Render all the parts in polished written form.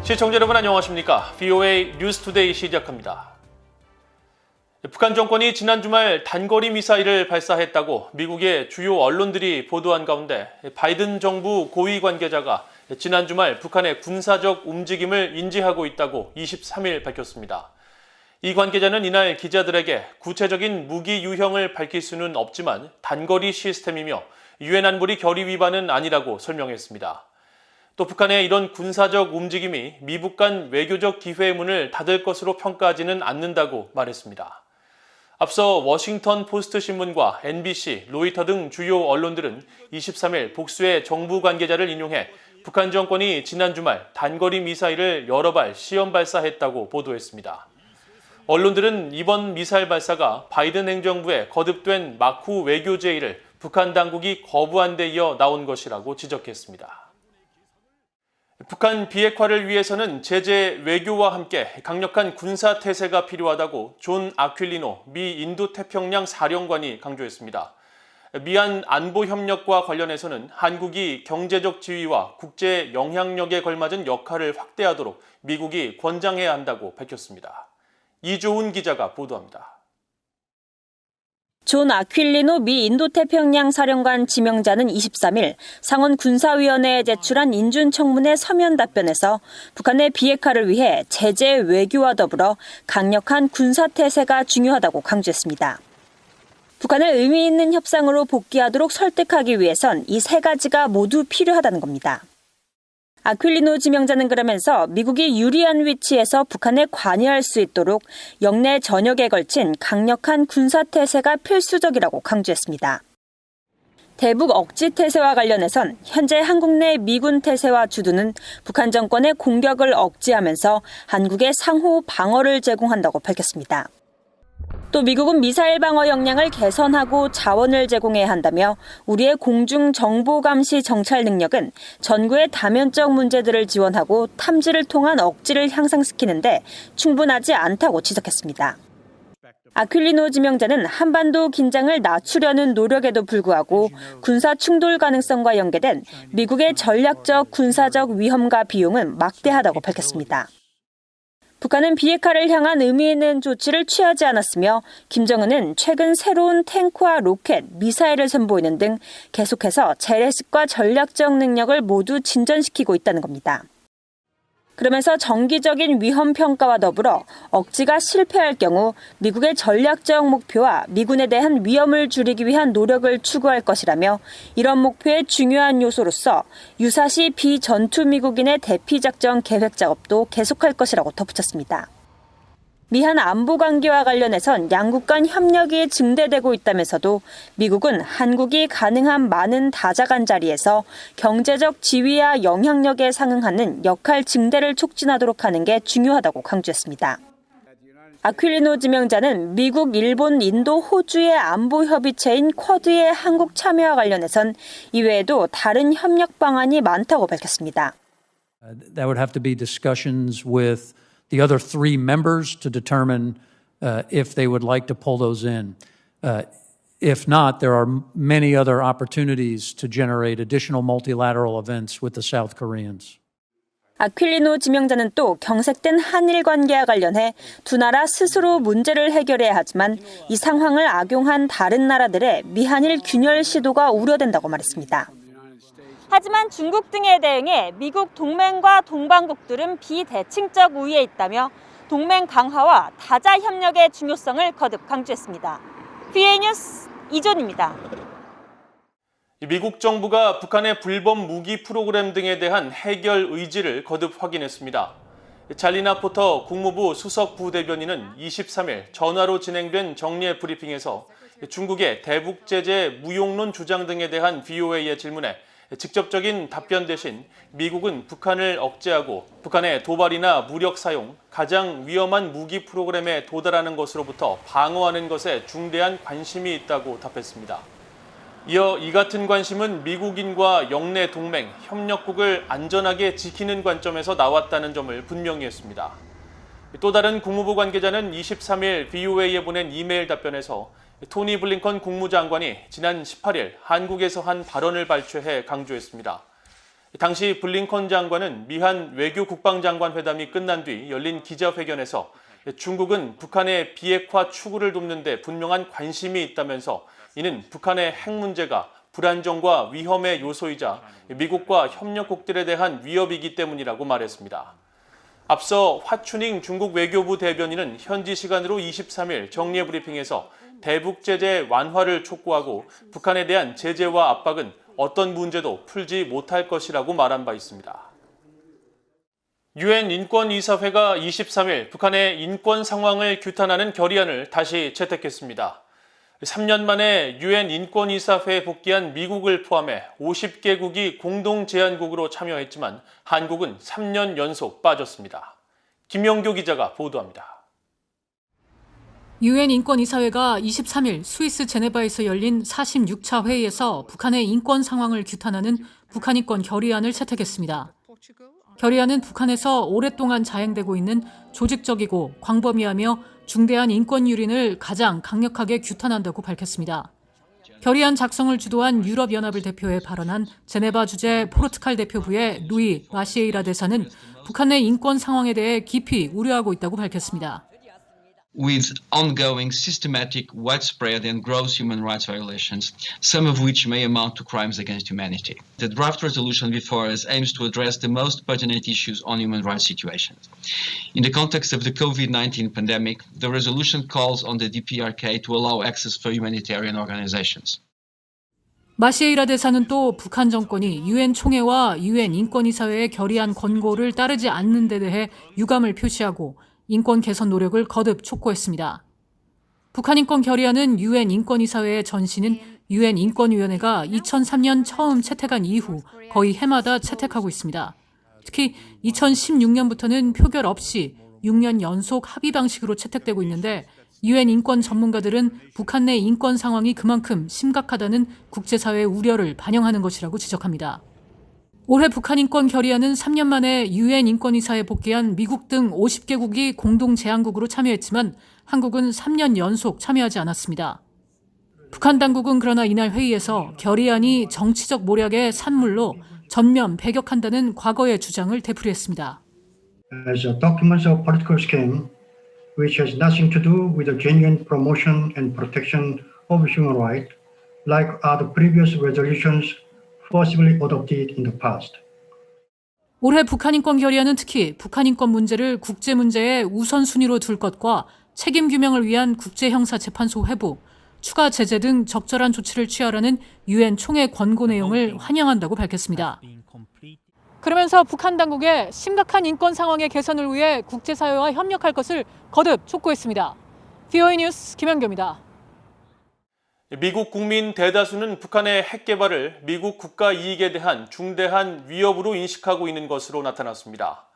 시청자 여러분 안녕하십니까? VOA 뉴스투데이 시작합니다. 북한 정권이 지난 주말 단거리 미사일을 발사했다고 미국의 주요 언론들이 보도한 가운데 바이든 정부 고위 관계자가 지난 주말 북한의 군사적 움직임을 인지하고 있다고 23일 밝혔습니다. 이 관계자는 이날 기자들에게 구체적인 무기 유형을 밝힐 수는 없지만 단거리 시스템이며 유엔 안보리 결의 위반은 아니라고 설명했습니다. 또 북한의 이런 군사적 움직임이 미북 간 외교적 기회의 문을 닫을 것으로 평가하지는 않는다고 말했습니다. 앞서 워싱턴 포스트 신문과 NBC, 로이터 등 주요 언론들은 23일 복수의 정부 관계자를 인용해 북한 정권이 지난 주말 단거리 미사일을 여러 발 시험 발사했다고 보도했습니다. 언론들은 이번 미사일 발사가 바이든 행정부의 거듭된 마크 외교 제의를 북한 당국이 거부한 데 이어 나온 것이라고 지적했습니다. 북한 비핵화를 위해서는 제재 외교와 함께 강력한 군사 태세가 필요하다고 존 아퀼리노 미 인도태평양 사령관이 강조했습니다. 미한 안보 협력과 관련해서는 한국이 경제적 지위와 국제 영향력에 걸맞은 역할을 확대하도록 미국이 권장해야 한다고 밝혔습니다. 이조훈 기자가 보도합니다. 존 아퀼리노 미 인도태평양 사령관 지명자는 23일 상원 군사위원회에 제출한 인준청문회 서면 답변에서 북한의 비핵화를 위해 제재 외교와 더불어 강력한 군사태세가 중요하다고 강조했습니다. 북한을 의미 있는 협상으로 복귀하도록 설득하기 위해선 이 세 가지가 모두 필요하다는 겁니다. 아퀼리노 지명자는 그러면서 미국이 유리한 위치에서 북한에 관여할 수 있도록 영내 전역에 걸친 강력한 군사태세가 필수적이라고 강조했습니다. 대북 억지 태세와 관련해선 현재 한국 내 미군 태세와 주둔은 북한 정권의 공격을 억제하면서 한국에 상호 방어를 제공한다고 밝혔습니다. 또 미국은 미사일 방어 역량을 개선하고 자원을 제공해야 한다며 우리의 공중 정보 감시 정찰 능력은 전구의 다면적 문제들을 지원하고 탐지를 통한 억지를 향상시키는데 충분하지 않다고 지적했습니다. 아퀼리노 지명자는 한반도 긴장을 낮추려는 노력에도 불구하고 군사 충돌 가능성과 연계된 미국의 전략적 군사적 위험과 비용은 막대하다고 밝혔습니다. 북한은 비핵화를 향한 의미 있는 조치를 취하지 않았으며 김정은은 최근 새로운 탱크와 로켓, 미사일을 선보이는 등 계속해서 재래식과 전략적 능력을 모두 진전시키고 있다는 겁니다. 그러면서 정기적인 위험 평가와 더불어 억지가 실패할 경우 미국의 전략적 목표와 미군에 대한 위험을 줄이기 위한 노력을 추구할 것이라며 이런 목표의 중요한 요소로서 유사시 비전투 미국인의 대피작전 계획 작업도 계속할 것이라고 덧붙였습니다. 미한 안보 관계와 관련해선 양국 간 협력이 증대되고 있다면서도 미국은 한국이 가능한 많은 다자간 자리에서 경제적 지위와 영향력에 상응하는 역할 증대를 촉진하도록 하는 게 중요하다고 강조했습니다. 아퀼리노 지명자는 미국, 일본, 인도, 호주의 안보 협의체인 쿼드의 한국 참여와 관련해선 이외에도 다른 협력 방안이 많다고 밝혔습니다. That would have to be discussions with the other three members to determine if they would like to pull those in. If not, there are many other opportunities to generate additional multilateral events with the South Koreans. 아퀼리노 지명자는 또 경색된 한일 관계와 관련해 두 나라 스스로 문제를 해결해야 하지만 이 상황을 악용한 다른 나라들의 미한일 균열 시도가 우려된다고 말했습니다. 하지만 중국 등에 대응해 미국 동맹과 동반국들은 비대칭적 우위에 있다며 동맹 강화와 다자 협력의 중요성을 거듭 강조했습니다. VOA 뉴스 이존입니다. 미국 정부가 북한의 불법 무기 프로그램 등에 대한 해결 의지를 거듭 확인했습니다. 잘리나 포터 국무부 수석 부대변인은 23일 전화로 진행된 정례 브리핑에서 중국의 대북 제재 무용론 주장 등에 대한 VOA의 질문에 직접적인 답변 대신 미국은 북한을 억제하고 북한의 도발이나 무력 사용, 가장 위험한 무기 프로그램에 도달하는 것으로부터 방어하는 것에 중대한 관심이 있다고 답했습니다. 이어 이 같은 관심은 미국인과 영내 동맹, 협력국을 안전하게 지키는 관점에서 나왔다는 점을 분명히 했습니다. 또 다른 국무부 관계자는 23일 VOA에 보낸 이메일 답변에서 토니 블링컨 국무장관이 지난 18일 한국에서 한 발언을 발췌해 강조했습니다. 당시 블링컨 장관은 미한 외교 국방장관 회담이 끝난 뒤 열린 기자회견에서 중국은 북한의 비핵화 추구를 돕는 데 분명한 관심이 있다면서 이는 북한의 핵 문제가 불안정과 위험의 요소이자 미국과 협력국들에 대한 위협이기 때문이라고 말했습니다. 앞서 화춘잉 중국 외교부 대변인은 현지 시간으로 23일 정례 브리핑에서 대북 제재 완화를 촉구하고 북한에 대한 제재와 압박은 어떤 문제도 풀지 못할 것이라고 말한 바 있습니다. 유엔 인권이사회가 23일 북한의 인권 상황을 규탄하는 결의안을 다시 채택했습니다. 3년 만에 유엔 인권이사회에 복귀한 미국을 포함해 50개국이 공동 제안국으로 참여했지만 한국은 3년 연속 빠졌습니다. 김영교 기자가 보도합니다. 유엔 인권이사회가 23일 스위스 제네바에서 열린 46차 회의에서 북한의 인권 상황을 규탄하는 북한 인권 결의안을 채택했습니다. 결의안은 북한에서 오랫동안 자행되고 있는 조직적이고 광범위하며 중대한 인권 유린을 가장 강력하게 규탄한다고 밝혔습니다. 결의안 작성을 주도한 유럽연합을 대표해 발언한 제네바 주재 포르투갈 대표부의 루이 마시에이라 대사는 북한 내 인권 상황에 대해 깊이 우려하고 있다고 밝혔습니다. With ongoing systematic, widespread and gross human rights violations, some of which may amount to crimes against humanity. The draft resolution before us aims to address the most pertinent issues on human rights situations. In the context of the COVID-19 pandemic, the resolution calls on the DPRK to allow access for humanitarian organizations. 마시에이라 대사는 또 북한 정권이 유엔 총회와 유엔 인권이사회의 결의안 권고를 따르지 않는 데 대해 유감을 표시하고 인권 개선 노력을 거듭 촉구했습니다. 북한 인권 결의안은 유엔 인권이사회의 전신인 유엔 인권위원회가 2003년 처음 채택한 이후 거의 해마다 채택하고 있습니다. 특히 2016년부터는 표결 없이 6년 연속 합의 방식으로 채택되고 있는데 유엔 인권 전문가들은 북한 내 인권 상황이 그만큼 심각하다는 국제사회의 우려를 반영하는 것이라고 지적합니다. 올해 북한 인권 결의안은 3년 만에 유엔 인권이사에 복귀한 미국 등 50개국이 공동 제안국으로 참여했지만 한국은 3년 연속 참여하지 않았습니다. 북한 당국은 그러나 이날 회의에서 결의안이 정치적 모략의 산물로 전면 배격한다는 과거의 주장을 되풀이했습니다. As a document of political scheme, which has nothing to do with the genuine promotion and protection of human rights, like other previous resolutions forcibly adopted in the past. 올해 북한 인권 결의안은 특히 북한 인권 문제를 국제 문제의 우선순위로 둘 것과 책임 규명을 위한 국제형사재판소 회부, 추가 제재 등 적절한 조치를 취하라는 유엔 총회 권고 내용을 환영한다고 밝혔습니다. 그러면서 북한 당국의 심각한 인권 상황의 개선을 위해 국제사회와 협력할 것을 거듭 촉구했습니다. VOA 뉴스 김현교입니다. 미국 국민 대다수는 북한의 핵 개발을 미국 국가 이익에 대한 중대한 위협으로 인식하고 있는 것으로 나타났습니다.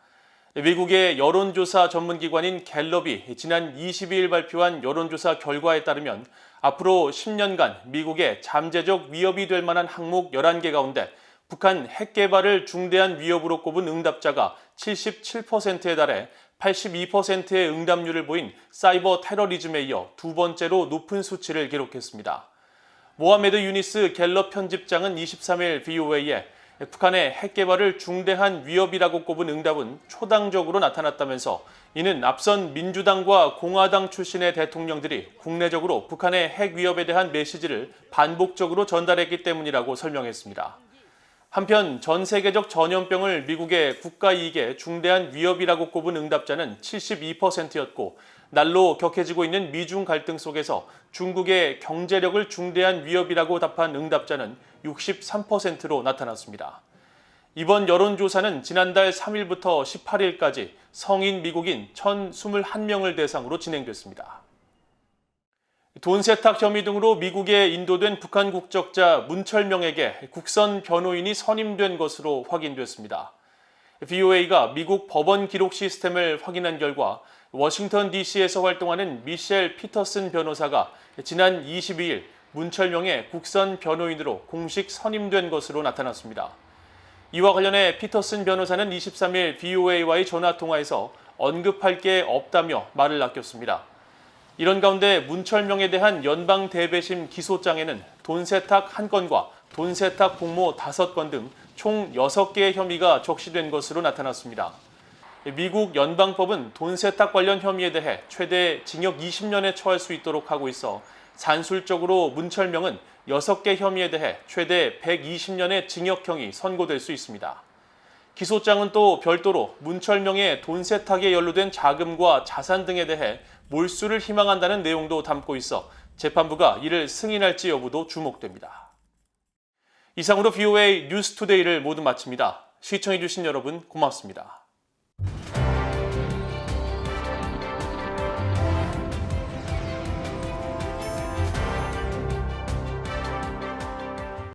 미국의 여론조사 전문기관인 갤럽이 지난 22일 발표한 여론조사 결과에 따르면 앞으로 10년간 미국의 잠재적 위협이 될 만한 항목 11개 가운데 북한 핵 개발을 중대한 위협으로 꼽은 응답자가 77%에 달해 82%의 응답률을 보인 사이버 테러리즘에 이어 두 번째로 높은 수치를 기록했습니다. 모하메드 유니스 갤럽 편집장은 23일 VOA에 북한의 핵 개발을 중대한 위협이라고 꼽은 응답은 초당적으로 나타났다면서 이는 앞선 민주당과 공화당 출신의 대통령들이 국내적으로 북한의 핵 위협에 대한 메시지를 반복적으로 전달했기 때문이라고 설명했습니다. 한편 전 세계적 전염병을 미국의 국가 이익에 중대한 위협이라고 꼽은 응답자는 72%였고 날로 격해지고 있는 미중 갈등 속에서 중국의 경제력을 중대한 위협이라고 답한 응답자는 63%로 나타났습니다. 이번 여론조사는 지난달 3일부터 18일까지 성인 미국인 1,021명을 대상으로 진행됐습니다. 돈 세탁 혐의 등으로 미국에 인도된 북한 국적자 문철명에게 국선 변호인이 선임된 것으로 확인됐습니다. VOA가 미국 법원 기록 시스템을 확인한 결과 워싱턴 DC에서 활동하는 미셸 피터슨 변호사가 지난 22일 문철명의 국선 변호인으로 공식 선임된 것으로 나타났습니다. 이와 관련해 피터슨 변호사는 23일 VOA와의 전화통화에서 언급할 게 없다며 말을 아꼈습니다. 이런 가운데 문철명에 대한 연방 대배심 기소장에는 돈 세탁 1건과 돈 세탁 공모 5건 등 총 6개의 혐의가 적시된 것으로 나타났습니다. 미국 연방법은 돈 세탁 관련 혐의에 대해 최대 징역 20년에 처할 수 있도록 하고 있어 산술적으로 문철명은 6개 혐의에 대해 최대 120년의 징역형이 선고될 수 있습니다. 기소장은 또 별도로 문철명의 돈 세탁에 연루된 자금과 자산 등에 대해 몰수를 희망한다는 내용도 담고 있어 재판부가 이를 승인할지 여부도 주목됩니다. 이상으로 VOA 뉴스투데이를 모두 마칩니다. 시청해주신 여러분 고맙습니다.